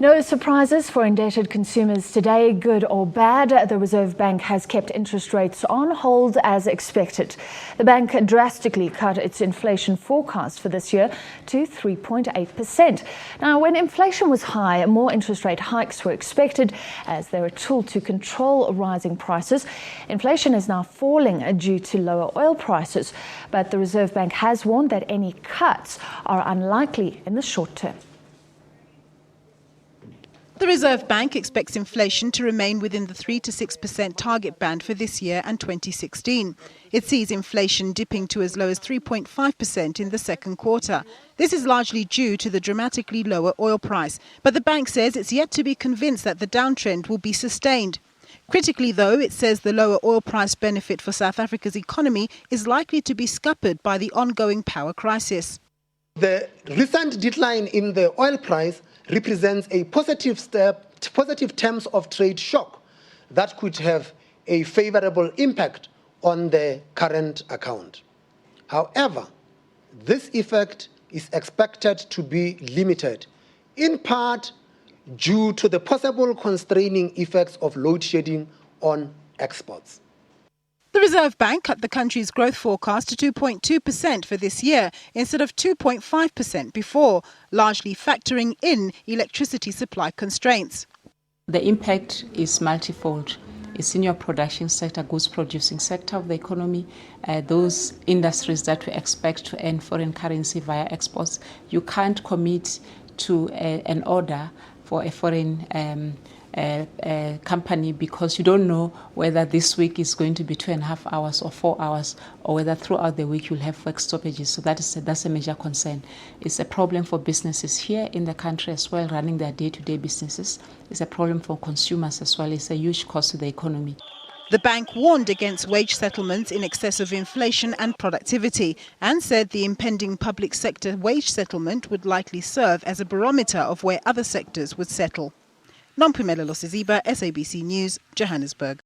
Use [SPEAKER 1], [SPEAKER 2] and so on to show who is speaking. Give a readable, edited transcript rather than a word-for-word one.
[SPEAKER 1] No surprises for indebted consumers today, good or bad. The Reserve Bank has kept interest rates on hold as expected. The bank drastically cut its inflation forecast for this year to 3.8%. Now, when inflation was high, more interest rate hikes were expected as they're a tool to control rising prices. Inflation is now falling due to lower oil prices, but the Reserve Bank has warned that any cuts are unlikely in the short term.
[SPEAKER 2] The Reserve Bank expects inflation to remain within the 3 to 6% target band for this year and 2016. It sees inflation dipping to as low as 3.5% in the second quarter. This is largely due to the dramatically lower oil price. But the bank says it's yet to be convinced that the downtrend will be sustained. Critically, though, it says the lower oil price benefit for South Africa's economy is likely to be scuppered by the ongoing power crisis.
[SPEAKER 3] The recent decline in the oil price represents a positive terms of trade shock that could have a favorable impact on the current account. However, this effect is expected to be limited, in part due to the possible constraining effects of load shedding on exports.
[SPEAKER 2] The Reserve Bank cut the country's growth forecast to 2.2% for this year instead of 2.5% before, largely factoring in electricity supply constraints.
[SPEAKER 4] The impact is multifold. It's in your production sector, goods producing sector of the economy, those industries that we expect to earn foreign currency via exports. You can't commit to an order for a foreign company because you don't know whether this week is going to be 2.5 hours or 4 hours, or whether throughout the week you'll have work stoppages. So that's a major concern. It's a problem for businesses here in the country as well, running their day-to-day businesses. It's a problem for consumers as well. It's a huge cost to the economy.
[SPEAKER 2] The bank warned against wage settlements in excess of inflation and productivity and said the impending public sector wage settlement would likely serve as a barometer of where other sectors would settle. Nompumelelo Siziba, SABC News, Johannesburg.